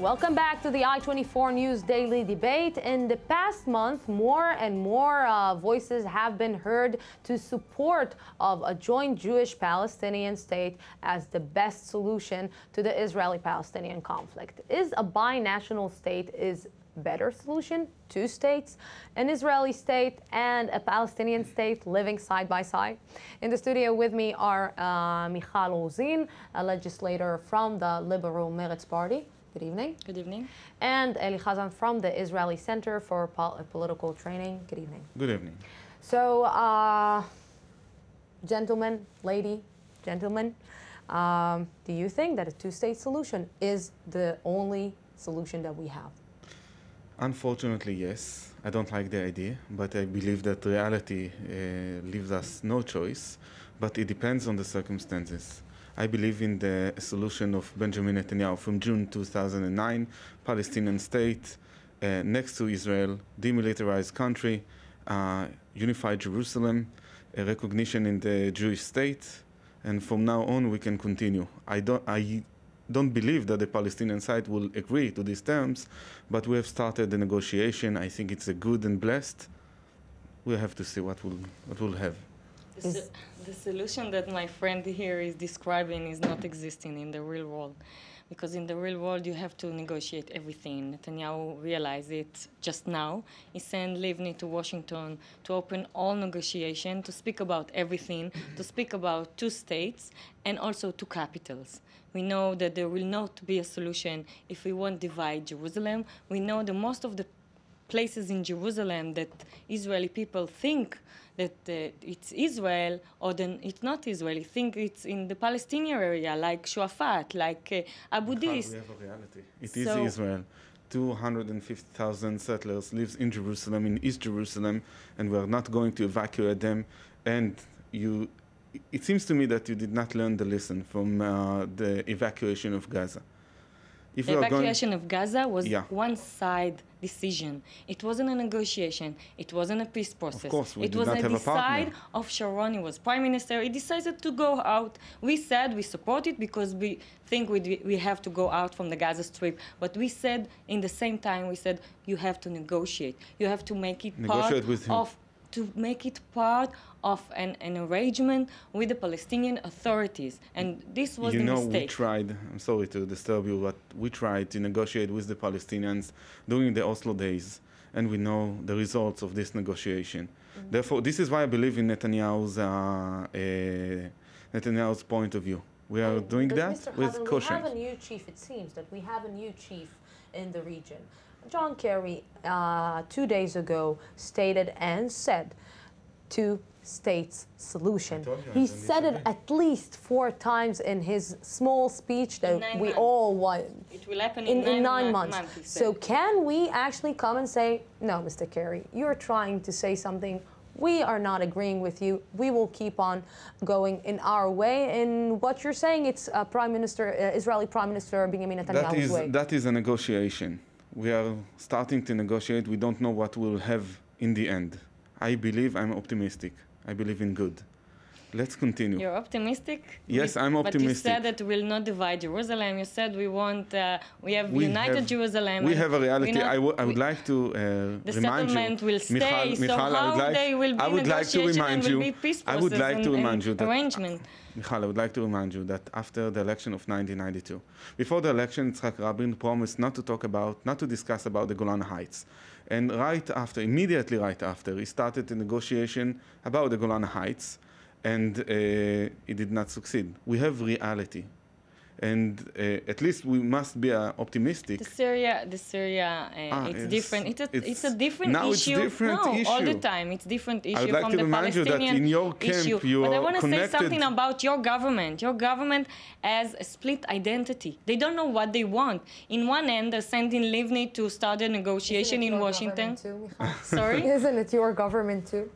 Welcome back to the I-24 News Daily Debate. In the past month, more and more voices have been heard to support of a joint Jewish-Palestinian state as the best solution to the Israeli-Palestinian conflict. Is a binational state better solution? Two states, an Israeli state and a Palestinian state living side by side. In the studio with me are Michal Rozin, a legislator from the Liberal Meretz Party. Good evening. Good evening. And Eli Hazan from the Israeli Center for Political Training. Good evening. Good evening. So, gentlemen, gentlemen, do you think that a two-state solution is the only solution that we have? Unfortunately, yes. I don't like the idea, but I believe that reality leaves us no choice, but it depends on the circumstances. I believe in the solution of Benjamin Netanyahu from June 2009, Palestinian state next to Israel, demilitarized country, unified Jerusalem, a recognition in the Jewish state, and from now on we can continue. I don't believe that the Palestinian side will agree to these terms, but we have started the negotiation. I think it's a good and blessed. We have to see what we'll have. The solution that my friend here is describing is not existing in the real world. Because in the real world, you have to negotiate everything. Netanyahu realized it just now. He sent Livni to Washington to open all negotiation, to speak about everything, to speak about two states, and also two capitals. We know that there will not be a solution if we won't divide Jerusalem. We know that most of the places in Jerusalem that Israeli people think that it's Israel, or then it's not Israeli, think it's in the Palestinian area, like Shuafat, like Abu Dis. We have a reality. It is Israel. 250,000 settlers live in Jerusalem, in East Jerusalem, and we are not going to evacuate them. And it seems to me that you did not learn the lesson from the evacuation of Gaza. The evacuation of Gaza was one-side decision. It wasn't a negotiation. It wasn't a peace process. Of course, it was a decide of Sharon. He was prime minister. He decided to go out. We said we support it because we think we have to go out from the Gaza Strip. But we said, in the same time, we said you have to negotiate. You have to make it part of an arrangement with the Palestinian authorities. And this was the mistake. We tried, I'm sorry to disturb you, but we tried to negotiate with the Palestinians during the Oslo days, and we know the results of this negotiation. Therefore, this is why I believe in Netanyahu's point of view. We are doing that with caution. We have a new chief, it seems that we have a new chief in the region. John Kerry, 2 days ago, stated and said two states solution. He said it at least 4 times in his small speech that we all want. It will happen in 9 months. So can we actually come and say, no, Mr. Kerry, you're trying to say something. We are not agreeing with you. We will keep on going in our way. In what you're saying, it's Israeli Prime Minister Benjamin Netanyahu's way. That is a negotiation. We are starting to negotiate. We don't know what we'll have in the end. I'm optimistic. I believe in good. Let's continue. You're optimistic? Yes, I'm optimistic. But you said that we'll not divide Jerusalem. You said we have united Jerusalem. We have a reality. I would like to the remind you. The settlement will stay. Michal, they will be negotiation and will be peace process I would like to remind you that arrangement. Michal, I would like to remind you that after the election of 1992, before the election, Yitzhak Rabin promised not to discuss about the Golan Heights. And immediately right after, he started the negotiation about the Golan Heights, and it did not succeed. We have reality. And at least we must be optimistic. The Syria, it's different. It's a different issue. Now it's different issue. All the time. It's different issue from the Palestinian issue. I would like to remind you that in your camp you are connected. But I want to say something about your government. Your government has a split identity. They don't know what they want. In one end, they're sending Livni to start a negotiation in Washington. Too, Sorry? Isn't it your government too?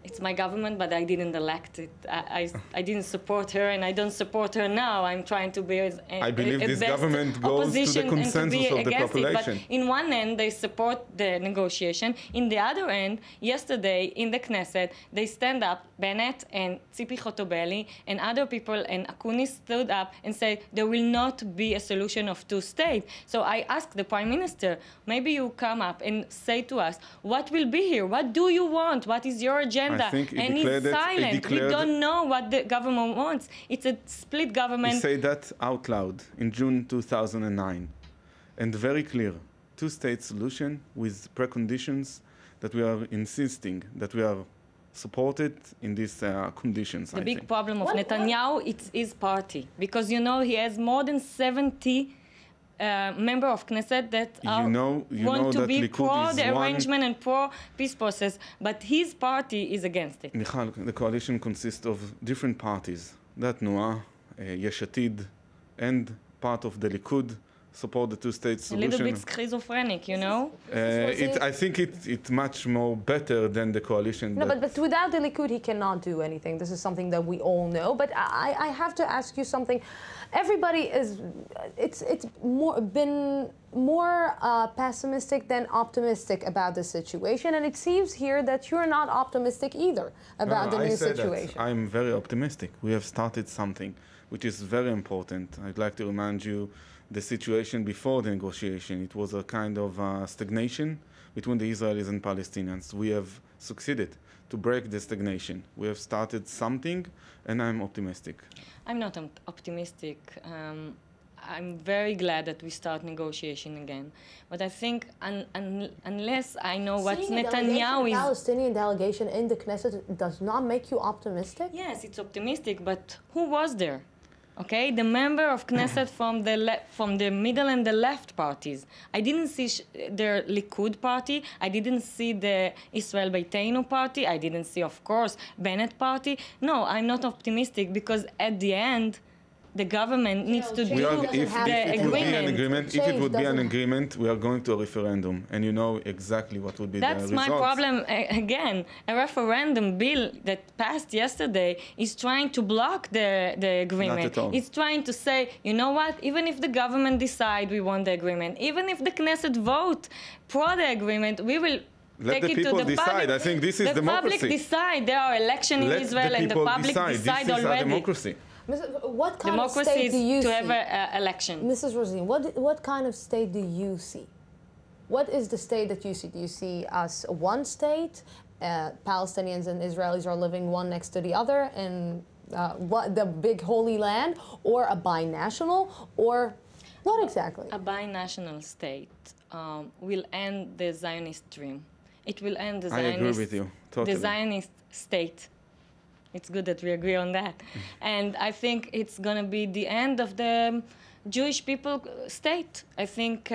it's my government, but I didn't elect it. I didn't support her, and I don't support her now. I'm trying to be I believe this government goes to the consensus of the population. But in one end, they support the negotiation. In the other end, yesterday in the Knesset, they stand up, Bennett and Tzipi Chotobeli and other people, and Akunis stood up and said there will not be a solution of two states. So I asked the Prime Minister, maybe you come up and say to us, what will be here? What do you want? What is your agenda? And he's silent. We don't know what the government wants. It's a split government. He said that out loud in June 2009. And very clear, two-state solution with preconditions that we are insisting, that we are supported in these conditions. The big problem of Netanyahu, it's his party. Because, you know, he has more than 70 member of Knesset that want to be pro the arrangement and pro peace process, but his party is against it. Michal, the coalition consists of different parties. That Noah, Yesh Atid, and part of the Likud support the two-state solution. A little bit schizophrenic, you know? I think it's much more better than the coalition. No, but without the Likud, he cannot do anything. This is something that we all know. But I have to ask you something. Everybody it's been more pessimistic than optimistic about the situation, and it seems here that you're not optimistic either about the new situation. I'm very optimistic. We have started something which is very important. I'd like to remind you the situation before the negotiation. It was a kind of stagnation between the Israelis and Palestinians. We have succeeded to break the stagnation. We have started something, and I'm optimistic. I'm not optimistic. I'm very glad that we start negotiation again. But I think unless I know what Netanyahu is... a Palestinian delegation in the Knesset does not make you optimistic? Yes, it's optimistic, but who was there? Okay, the member of Knesset from the middle and the left parties. I didn't see the Likud party. I didn't see the Israel Beiteinu party. I didn't see, of course, Bennett party. No, I'm not optimistic because at the end, the government needs to deal with the agreement. If it would be an agreement, we are going to a referendum, and you know exactly what would be the results. That's my problem. Again, a referendum bill that passed yesterday is trying to block the agreement. Not at all. It's trying to say, you know what, even if the government decide we want the agreement, even if the Knesset vote pro the agreement, we will let the people decide. I think this is democracy. The public decide. There are elections in Israel, and the public decide already. This is democracy. What kind of state do you see? To have an election. Mrs. Rozin, what kind of state do you see? What is the state that you see? Do you see us one state, Palestinians and Israelis are living one next to the other in the big holy land, or a binational, or what exactly? A binational state will end the Zionist dream. It will end the Zionist, I agree with you, totally. The Zionist state. It's good that we agree on that. And I think it's going to be the end of the Jewish people state. I think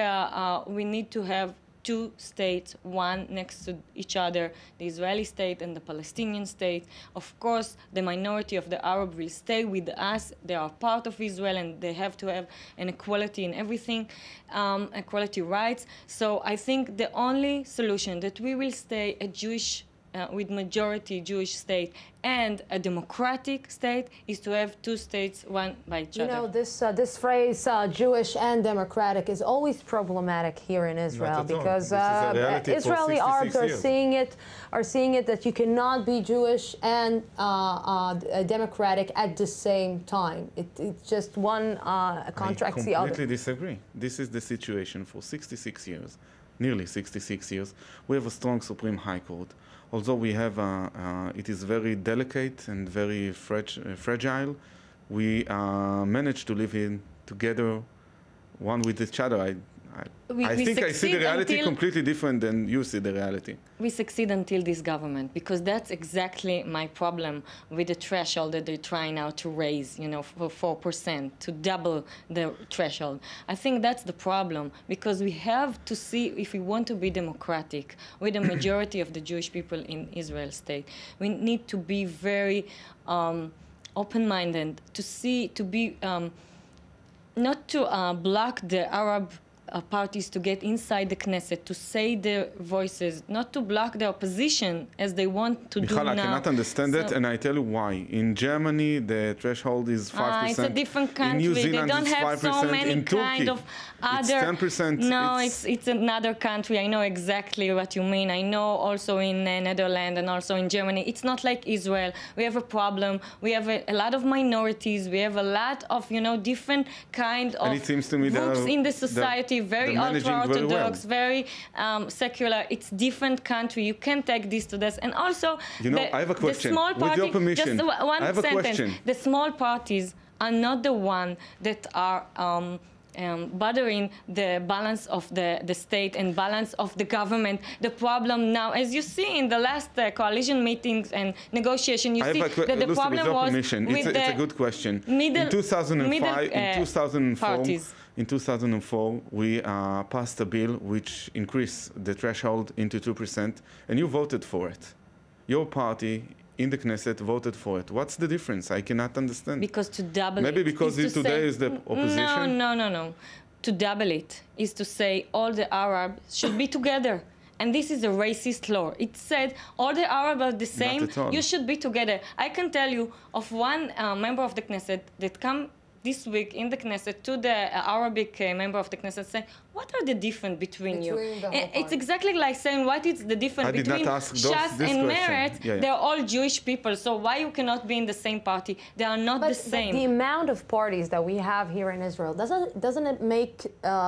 we need to have two states, one next to each other, the Israeli state and the Palestinian state. Of course, the minority of the Arab will stay with us. They are part of Israel, and they have to have an equality in everything, equality rights. So I think the only solution that we will stay a Jewish with majority Jewish state and a democratic state is to have two states, one by each other. You know, this phrase, Jewish and democratic, is always problematic here in Israel because Israeli Arabs are seeing it that you cannot be Jewish and democratic at the same time. It's just one contracts the other. I completely disagree. This is the situation for 66 years, nearly 66 years. We have a strong Supreme High Court. Although we have, it is very delicate and very fragile, we managed to live together, one with each other. I think I see the reality completely different than you see the reality. We succeed until this government, because that's exactly my problem with the threshold that they try now to raise, you know, for 4%, to double the threshold. I think that's the problem, because we have to see if we want to be democratic with the majority of the Jewish people in Israel state. We need to be very open-minded, to see, to be, not to block the Arab parties to get inside the Knesset, to say their voices, not to block the opposition as they want to Michal, do now. I cannot understand that, and I tell you why. In Germany, the threshold is 5%. It's a different country. In New Zealand, they don't it's have 5%. so many in Turkey, kind of other. It's 10%. No, it's another country. I know exactly what you mean. I know also in Netherlands and also in Germany. It's not like Israel. We have a problem. We have a lot of minorities. We have a lot of, you know, different kind of it seems to me groups in the society, very ultra-Orthodox, very secular. It's different country. You can't take this to this. And also, you know, I have a question. The small party, with your permission, just one I have sentence. a question. The small parties are not the one that are bothering the balance of the state and balance of the government. The problem now, as you see in the last coalition meetings and negotiation, you see that the problem was with it's a good question. In 2004, we passed a bill which increased the threshold into 2%, and you voted for it. Your party in the Knesset voted for it. What's the difference? I cannot understand. Because to double Maybe it because today is the opposition? No. To double it is to say all the Arabs should be together. And this is a racist law. It said all the Arabs are the same. You should be together. I can tell you of one member of the Knesset that come this week in the Knesset to the Arabic member of the Knesset saying, what are the difference between you? It's exactly like saying, what is the difference between Shas and Meretz? They're all Jewish people, so why you cannot be in the same party? They are not the same. But the amount of parties that we have here in Israel, doesn't it make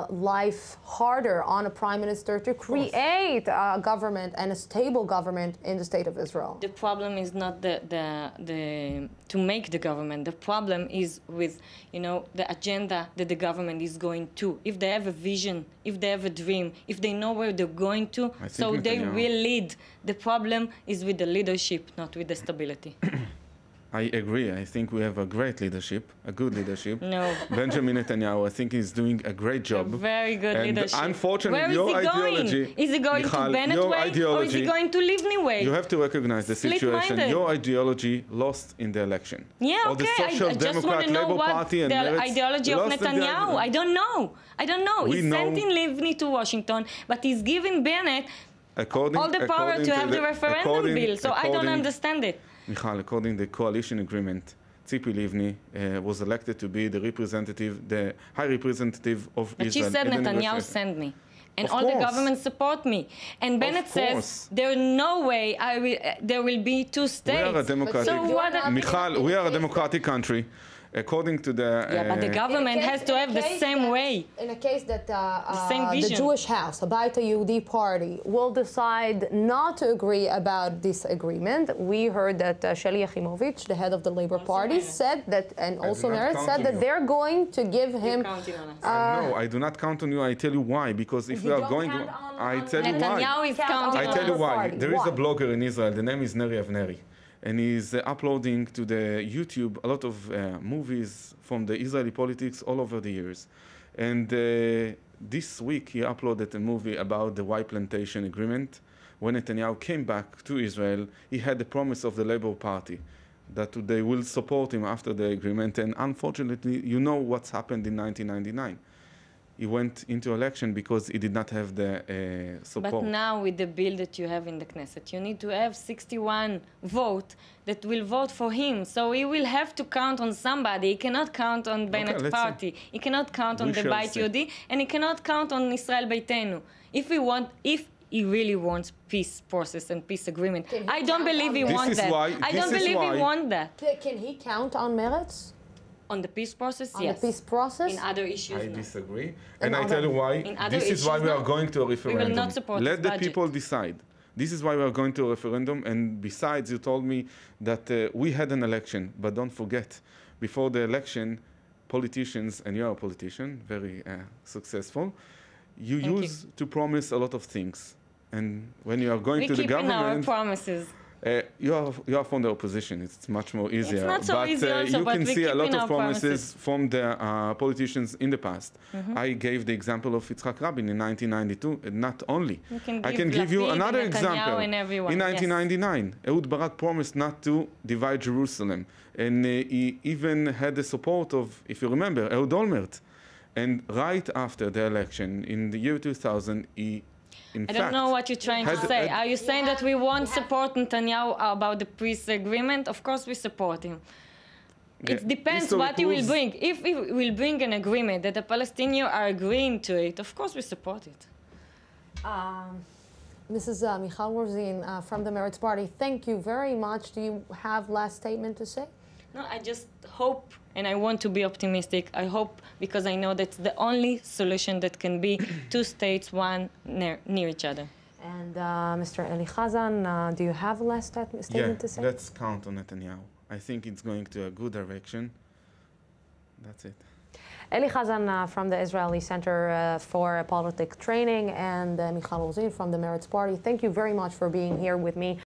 life harder on a prime minister to create a government and a stable government in the state of Israel? The problem is not to make the government. The problem is with, you know, the agenda that the government is going to. If they have a vision, if they have a dream, if they know where they're going to, so they will lead. The problem is with the leadership, not with the stability. I agree. I think we have a great leadership, a good leadership. No. Benjamin Netanyahu, I think he's doing a great job. A very good leadership. Unfortunately, your ideology... Is he going to Bennett way or is he going to Livni way? You have to recognize the situation. Your ideology lost in the election. Yeah, or okay. The Social I just want to know what the ideology of Netanyahu. I don't know. He's sending Livni to Washington, but he's giving Bennett all the power to have the referendum bill. So I don't understand it. Michal, according to the coalition agreement, Tzipi Livni was elected to be the high representative of Israel. But she said Netanyahu sent me. And all the governments support me. And Bennett says, there is no way there will be two states. We are a democratic, Michal, we are a democratic country. According to the... but the government has to have the same way. In a case that the Jewish House, Abait Yehudi party, will decide not to agree about this agreement, we heard that Sheli Yachimovich, the head of the Labor Party, said that, and also Meretz said that they're going to give him... No, I do not count on you. I tell you why. Because if we are going... I tell you why. Netanyahu is counting on I tell you why. There is a blogger in Israel. The name is Neri Avneri. And he's uploading to the YouTube a lot of movies from the Israeli politics all over the years. And this week he uploaded a movie about the Y Plantation Agreement. When Netanyahu came back to Israel, he had the promise of the Labour Party that they will support him after the agreement. And unfortunately, you know what's happened in 1999. He went into election because he did not have the support. But now with the bill that you have in the Knesset, you need to have 61 vote that will vote for him. So he will have to count on somebody. He cannot count on Bennett's party. He cannot count on the Beit Yehudi, and he cannot count on Israel Beitenu. If he really wants peace process and peace agreement, I don't believe he wants that. I don't believe he wants that. Can he count on Meretz? On the peace process, yes. On the peace process? In other issues, I disagree. And I tell you why. This is why we are going to a referendum. We will not support Let the people decide. This is why we are going to a referendum. And besides, you told me that we had an election. But don't forget, before the election, politicians, and you are a politician, very successful, you use to promise a lot of things. And when you are going to the government... We keep our promises. You are from the opposition. It's much more easier. It's not so easy also, you can see a lot of promises from the politicians in the past. I gave the example of Yitzhak Rabin in 1992. Not only. I can give you another example. In 1999, Ehud Barak promised not to divide Jerusalem. And he even had the support of, if you remember, Ehud Olmert. And right after the election, in the year 2000, he, in fact... I don't know what you're trying to say. Are you saying that we won't support Netanyahu about the peace agreement? Of course we support him. It depends what he will bring. If he will bring an agreement that the Palestinians are agreeing to it, of course we support it. Mrs. Michal Rozin from the Meretz Party, thank you very much. Do you have last statement to say? No, I just hope, and I want to be optimistic. I hope because I know that's the only solution that can be two states, one near each other. And Mr. Eli Hazan, do you have a last statement to say? Let's count on Netanyahu. I think it's going to a good direction. That's it. Eli Hazan from the Israeli Center for Politics Training and Michal Rozin from the Meretz Party. Thank you very much for being here with me.